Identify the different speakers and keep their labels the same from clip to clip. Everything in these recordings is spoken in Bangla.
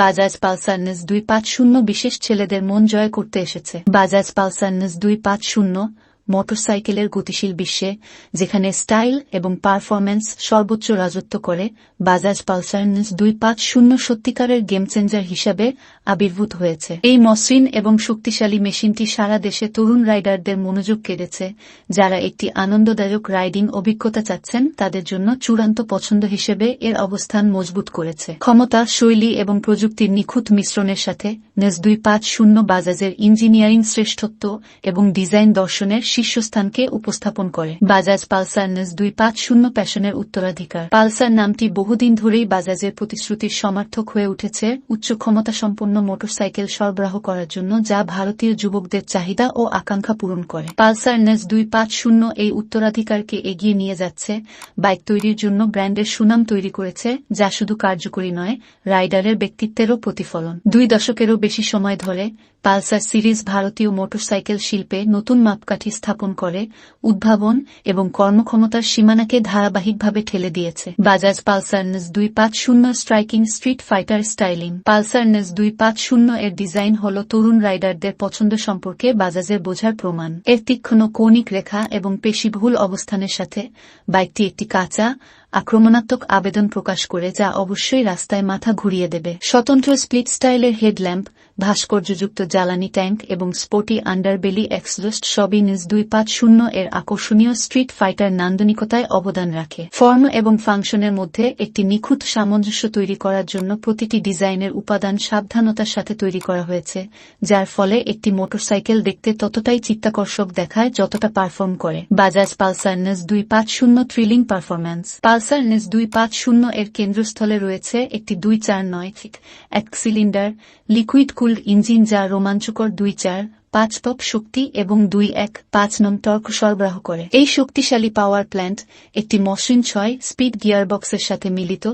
Speaker 1: বাজাজ পালসার NS 250 বিশেষ ছেলেদের মন জয় করতে এসেছে। বাজাজ পালসার NS 250 মোটরসাইকেলের গতিশীল বিশ্বে, যেখানে স্টাইল এবং পারফরম্যান্স সর্বোচ্চ রাজত্ব করে, বাজাজ পালসার NS 250 সত্যিকারের গেম চেঞ্জার হিসাবে আবির্ভূত হয়েছে। এই মসৃণ এবং শক্তিশালী মেশিনটি সারা দেশে তরুণ রাইডারদের মনোযোগ কেড়েছে, যারা একটি আনন্দদায়ক রাইডিং অভিজ্ঞতা চাচ্ছেন। তাদের জন্য চূড়ান্ত পছন্দ হিসেবে এর অবস্থান মজবুত করেছে ক্ষমতা, শৈলী এবং প্রযুক্তির নিখুঁত মিশ্রণের সাথে। NS 250 বাজাজের ইঞ্জিনিয়ারিং শ্রেষ্ঠত্ব এবং ডিজাইন দর্শনের শীর্ষস্থানকে উপস্থাপন করে। বাজাজ পালসার NS 250 প্যাশনের উত্তরাধিকার। পালসার নামটি বহুদিন ধরেই বাজাজের প্রতিশ্রুতির সমার্থক হয়ে উঠেছে, উচ্চ ক্ষমতা সম্পন্ন মোটরসাইকেল সরবরাহ করার জন্য, যা ভারতীয় যুবকদের চাহিদা ও আকাঙ্ক্ষা পূরণ করে। পালসার NS 250 এই উত্তরাধিকারকে এগিয়ে নিয়ে যাচ্ছে, বাইক তৈরির জন্য ব্র্যান্ডের সুনাম তৈরি করেছে, যা শুধু কার্যকরী নয়, রাইডারের ব্যক্তিত্বেরও প্রতিফলন। 2 দশকেরও বেশি সময় ধরে পালসার সিরিজ ভারতীয় মোটরসাইকেল শিল্পে নতুন মাপকাঠি স্থাপন করে, উদ্ভাবন এবং কর্মক্ষমতার সীমানাকে ধারাবাহিকভাবে ঠেলে দিয়েছে। Bajaj Pulsar NS 250 striking street fighter styling. Pulsar NS 250 এর ডিজাইন হল তরুণ রাইডারদের পছন্দ সম্পর্কে বাজাজের বোঝার প্রমাণ। এর তীক্ষ্ণ কৌণিক রেখা এবং পেশিবহুল অবস্থানের সাথে বাইকটি একটি কাঁচা, আক্রমণাত্মক আবেদন প্রকাশ করে, যা অবশ্যই রাস্তায় মাথা ঘুরিয়ে দেবে। স্বতন্ত্র স্প্লিট স্টাইলের হেডল্যাম্প, ভাস্কর্যযুক্ত জ্বালানি ট্যাঙ্ক এবং স্পোর্টি আন্ডারবেলি এক্সজস্ট সবই NS 250 এর আকর্ষণীয় স্ট্রিট ফাইটার নান্দনিকতায় অবদান রাখে। ফর্ম এবং ফাংশনের মধ্যে একটি নিখুঁত সামঞ্জস্য তৈরি করার জন্য প্রতিটি ডিজাইনের উপাদান সাবধানতার সাথে তৈরি করা হয়েছে, যার ফলে একটি মোটরসাইকেল দেখতে ততটাই চিত্তাকর্ষক দেখায় যতটা পারফর্ম করে। Bajaj Pulsar NS 250 thrilling performance. Pulsar NS 250 এর কেন্দ্রস্থলে রয়েছে একটি 2.49 এক সিলিন্ডার লিকুইড কুলড ইঞ্জিন, যা রোমাঞ্চকর 2.4-5 পপ শক্তি এবং 2.1-5 নম টর্ক সরবরাহ করে। এই শক্তিশালী পাওয়ার প্ল্যান্ট একটি মসৃণ 6-স্পিড গিয়ারবক্সের সাথে মিলিত,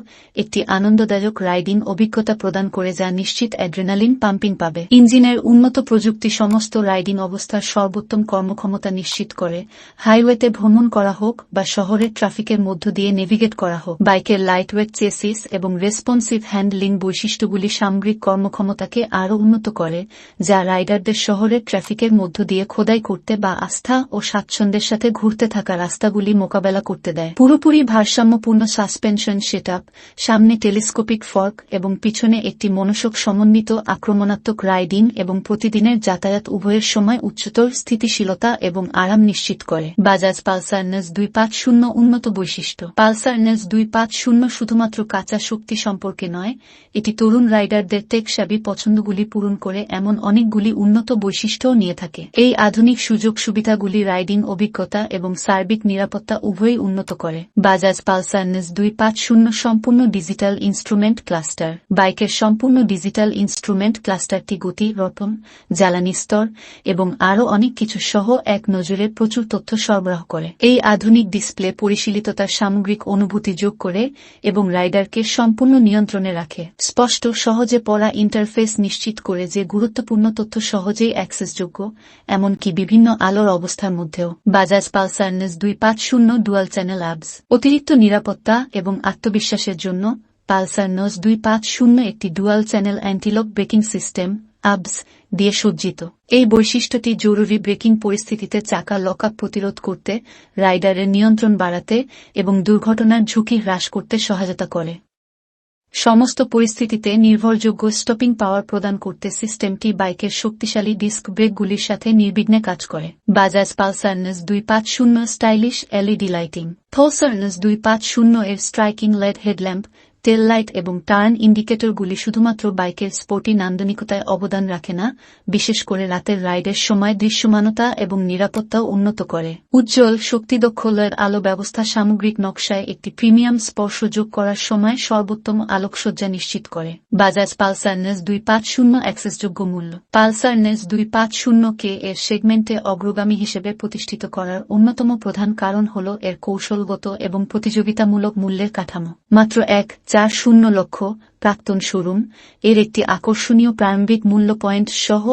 Speaker 1: একটি আনন্দদায়ক রাইডিং অভিজ্ঞতা প্রদান করে, যা নিশ্চিত অ্যাড্রেনালিন পাম্পিং পাবে। ইঞ্জিনের উন্নত প্রযুক্তি সমস্ত রাইডিং অবস্থার সর্বোত্তম কর্মক্ষমতা নিশ্চিত করে, হাইওয়েতে ভ্রমণ করা হোক বা শহরের ট্রাফিকের মধ্য দিয়ে নেভিগেট করা হোক। বাইকের লাইটওয়েট চেসিস এবং রেসপন্সিভ হ্যান্ডলিং বৈশিষ্ট্যগুলি সামগ্রিক কর্মক্ষমতাকে আরও উন্নত করে, যা রাইডারদের শহরের ট্রাফিকের মধ্য দিয়ে খোদাই করতে বা আস্থা ও স্বাচ্ছন্দ্যের সাথে ঘুরতে থাকা রাস্তাগুলি মোকাবেলা করতে দেয়। পুরোপুরি ভারসাম্যপূর্ণ সাসপেনশন সেটআপ, সামনে টেলিস্কোপিক ফর্ক এবং পিছনে একটি মনোযোগ সমন্বিত আক্রমণাত্মক রাইডিং এবং প্রতিদিনের যাতায়াত উভয়ের সময় উচ্চতর স্থিতিশীলতা এবং আরাম নিশ্চিত করে। বাজাজ পালসার NS 250 উন্নত বৈশিষ্ট্য। পালসার NS 250 শুধুমাত্র কাঁচা শক্তি সম্পর্কে নয়, এটি তরুণ রাইডারদের টেক-সাবি পছন্দগুলি পূরণ করে এমন অনেকগুলি উন্নত বৈশিষ্ট্য নিয়ে থাকে। এই আধুনিক সুযোগ সুবিধাগুলি রাইডিং অভিজ্ঞতা এবং সার্বিক নিরাপত্তা উভয়ই উন্নত করে। বাজাজ পালসার NS 250 সম্পূর্ণ ডিজিটাল ইনস্ট্রুমেন্ট ক্লাস্টার। বাইকের সম্পূর্ণ ডিজিটাল ইনস্ট্রুমেন্ট ক্লাস্টারটি গতি, রতন, জ্বালানি স্তর এবং আরও অনেক কিছু সহ এক নজরে প্রচুর তথ্য সরবরাহ করে। এই আধুনিক ডিসপ্লে পরিশীলিততার সামগ্রিক অনুভূতি যোগ করে এবং রাইডারকে সম্পূর্ণ নিয়ন্ত্রণে রাখে। স্পষ্ট, সহজে পড়া ইন্টারফেস নিশ্চিত করে যে গুরুত্বপূর্ণ তথ্য সহজেই অ্যাক্সেসযোগ্য, এমনকি বিভিন্ন আলোর অবস্থার মধ্যেও। Bajaj Pulsar NS 250 dual channel ABS. অতিরিক্ত নিরাপত্তা এবং আত্মবিশ্বাসের জন্য পালসার NS 250 একটি dual channel antilock braking system ABS দিয়ে সজ্জিত। এই বৈশিষ্ট্যটি জরুরি ব্রেকিং পরিস্থিতিতে চাকা লকআপ প্রতিরোধ করতে, রাইডারের নিয়ন্ত্রণ বাড়াতে এবং দুর্ঘটনার ঝুঁকি হ্রাস করতে সহায়তা করে। সমস্ত পরিস্থিতিতে নির্ভরযোগ্য স্টপিং পাওয়ার প্রদান করতে সিস্টেমটি বাইকের শক্তিশালী ডিস্ক ব্রেকগুলির সাথে নির্বিঘ্নে কাজ করে। Bajaj Pulsar NS 250 stylish LED lighting. Pulsar NS 250 এর striking LED headlamp, tail light এবং টার্ন ইন্ডিকেটরগুলি শুধুমাত্র বাইকের স্পোর্টি নান্দনিকতায় অবদান রাখে না, বিশেষ করে রাতের রাইডের সময় দৃশ্যমানতা এবং নিরাপত্তাও উন্নত করে। উজ্জ্বল, শক্তিদক্ষ লেড আলো ব্যবস্থা সামগ্রিক নকশায় একটি প্রিমিয়াম স্পর্শ যোগ করার সময় সর্বোত্তম আলোকসজ্জা নিশ্চিত করে। বাজাজ পালসার NS 250 অ্যাক্সেসযোগ্য মূল্য। পালসার NS 250 এর সেগমেন্টে অগ্রগামী হিসেবে প্রতিষ্ঠিত করার অন্যতম প্রধান কারণ হল এর কৌশলগত এবং প্রতিযোগিতামূলক মূল্যের কাঠামো। মাত্র 1.40 লক্ষ প্রাক্তন শোরুম এর একটি আকর্ষণীয় প্রারম্ভিক মূল্য পয়েন্ট সহ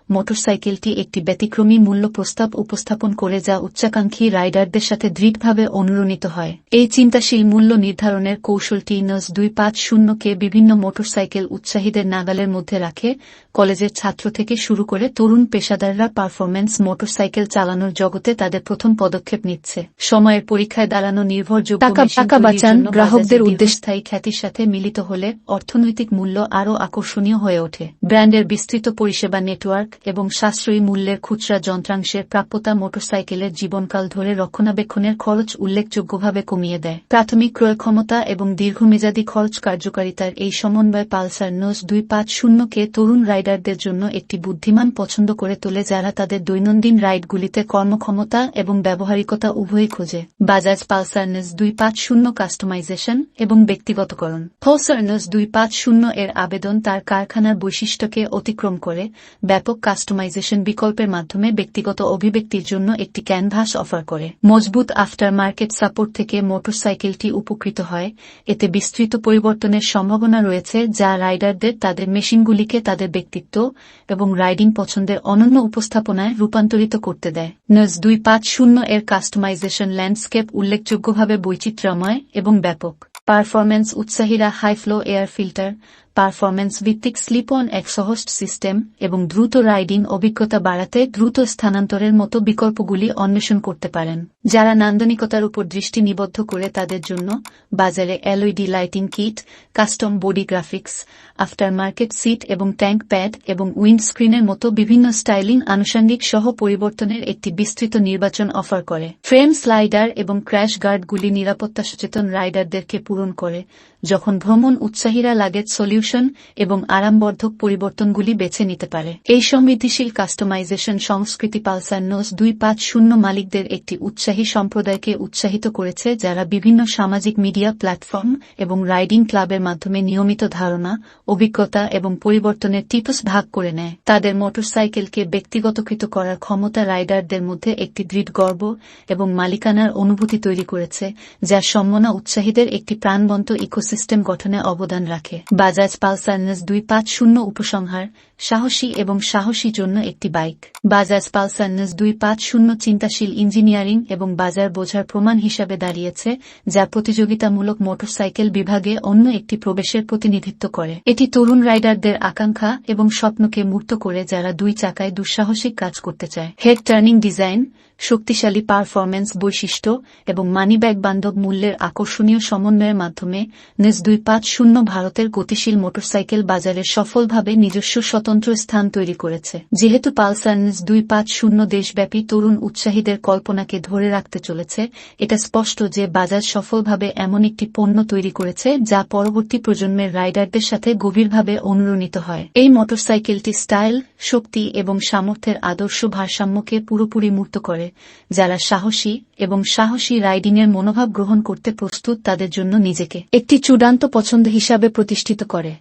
Speaker 1: মোটরসাইকেলটি একটি ব্যতিক্রমী মূল্য প্রস্তাব উপস্থাপন করে যা উচ্চাকাঙ্ক্ষী রাইডারদের সাথে দৃঢ়ভাবে অনুরণিত হয়। এই চিন্তাশীল মূল্য নির্ধারণের কৌশলটি NUS 250 কে বিভিন্ন মোটরসাইকেল উৎসাহীদের নাগালের মধ্যে রাখে, কলেজের ছাত্র থেকে শুরু করে তরুণ পেশাদাররা পারফরম্যান্স মোটরসাইকেল চালানোর জগতে তাদের প্রথম পদক্ষেপ নিচ্ছে। সময়ের পরীক্ষায় দাঁড়ানো নির্ভরযোগ্য টাকা বাঁচান গ্রাহকদের উদ্দেশ্যস্থায়ী খ্যাতির সাথে মিলিত হলে অর্থনৈতিক মূল্য আরও আকর্ষণীয় হয়ে ওঠে। ব্র্যান্ডের বিস্তৃত পরিষেবা নেটওয়ার্ক এবং সাশ্রয়ী মূল্যের খুচরা যন্ত্রাংশের প্রাপ্যতা মোটরসাইকেলের জীবনকাল ধরে রক্ষণাবেক্ষণের খরচ উল্লেখযোগ্যভাবে কমিয়ে দেয়। প্রাথমিক ক্রয় ক্ষমতা এবং দীর্ঘমেয়াদী খরচ কার্যকারিতার এই সমন্বয় পালসার NUS 250 কে তরুণ রাইডারদের জন্য একটি বুদ্ধিমান পছন্দ করে তোলে যারা তাদের দৈনন্দিন রাইডগুলিতে কর্মক্ষমতা এবং ব্যবহারিকতা উভয়ই খোঁজে। বাজাজ পালসার NUS 250 কাস্টমাইজেশন এবং ব্যক্তিগতকরণ। পালসার NUS 250 এর আবেদন তার কারখানার বৈশিষ্ট্যকে অতিক্রম করে ব্যাপক কাস্টমাইজেশন বিকল্পের মাধ্যমে ব্যক্তিগত অভিব্যক্তির জন্য একটি ক্যানভাস অফার করে। মজবুত আফটার মার্কেট সাপোর্ট থেকে মোটরসাইকেলটি উপকৃত হয়, এতে বিস্তৃত পরিবর্তনের সম্ভাবনা রয়েছে যা রাইডারদের তাদের মেশিনগুলিকে তাদের ব্যক্তিত্ব এবং রাইডিং পছন্দের অনন্য উপস্থাপনায় রূপান্তরিত করতে দেয়। NUS 250 এর কাস্টমাইজেশন ল্যান্ডস্কেপ উল্লেখযোগ্যভাবে বৈচিত্র্যময় এবং ব্যাপক। পারফরম্যান্স উৎসাহীরা high flow air filter, performance ভিত্তিক স্লিপ অন এক্সহস্ট সিস্টেম এবং দ্রুত রাইডিং অভিজ্ঞতা বাড়াতে দ্রুত স্থানান্তরের মতো বিকল্পগুলি অন্বেষণ করতে পারেন। যারা নান্দনিকতার উপর দৃষ্টি নিবদ্ধ করে তাদের জন্য বাজারে LED lighting kit, custom body graphics, aftermarket seat এবং ট্যাঙ্ক প্যাড এবং উইন্ড স্ক্রিনের মতো বিভিন্ন স্টাইলিং আনুষঙ্গিক সহ পরিবর্তনের একটি বিস্তৃত নির্বাচন অফার করে। ফ্রেম স্লাইডার এবং ক্র্যাশ গার্ডগুলি নিরাপত্তা সচেতন রাইডারদেরকে পূরণ করে যখন ভ্রমণ উৎসাহীরা লাগেজ সলিউশন এবং আরামবর্ধক পরিবর্তনগুলি বেছে নিতে পারে। এই সমৃদ্ধিশীল কাস্টমাইজেশন সংস্কৃতি পালসার NUS 250 মালিকদের একটি উৎসাহী সম্প্রদায়কে উৎসাহিত করেছে যারা বিভিন্ন সামাজিক মিডিয়া প্ল্যাটফর্ম এবং রাইডিং ক্লাবের মাধ্যমে নিয়মিত ধারণা, অভিজ্ঞতা এবং পরিবর্তনের টিপস ভাগ করে নেয়। তাদের মোটরসাইকেলকে ব্যক্তিগতকৃত করার ক্ষমতা রাইডারদের মধ্যে একটি দৃঢ় গর্ব এবং মালিকানার অনুভূতি তৈরি করেছে যা সম্মানা উৎসাহীদের একটি প্রাণবন্ত ইকোসিস্টেম গঠনে অবদান রাখে। বাজাজ পালসার NUS 250 উপসংহার: সাহসী এবং সাহসী জন্য একটি বাইক। বাজাজ পালসার NUS 250 চিন্তাশীল ইঞ্জিনিয়ারিং এবং বাজার বোঝার প্রমাণ হিসাবে দাঁড়িয়েছে যা প্রতিযোগিতামূলক মোটরসাইকেল বিভাগে অন্য একটি প্রবেশের প্রতিনিধিত্ব করে। এটি তরুণ রাইডারদের আকাঙ্ক্ষা এবং স্বপ্নকে মূর্ত করে যারা দুই চাকায় দুঃসাহসিক কাজ করতে চায়। হেড টার্নিং ডিজাইন, শক্তিশালী পারফরম্যান্স বৈশিষ্ট্য এবং মানিব্যাগ বান্ধব মূল্যের আকর্ষণীয় সমন্বয়ের মাধ্যমে NUS 250 ভারতের গতিশীল মোটরসাইকেল বাজারে সফলভাবে নিজস্ব স্বতন্ত্র স্থান তৈরি করেছে। যেহেতু পালসার NUS 250 দেশব্যাপী তরুণ উৎসাহীদের কল্পনাকে ধরে রাখতে চলেছে, এটা স্পষ্ট যে বাজাজ সফলভাবে এমন একটি পণ্য তৈরি করেছে যা পরবর্তী প্রজন্মের রাইডারদের সাথে গভীরভাবে অনুরণিত হয়। এই মোটরসাইকেলটি স্টাইল, শক্তি এবং সামর্থ্যের আদর্শ ভারসাম্যকে পুরোপুরি মূর্ত করে। যারা সাহসী এবং সাহসী রাইডিংয়ের মনোভাব গ্রহণ করতে প্রস্তুত তাদের জন্য নিজেকে একটি চূড়ান্ত পছন্দ হিসাবে প্রতিষ্ঠিত করে।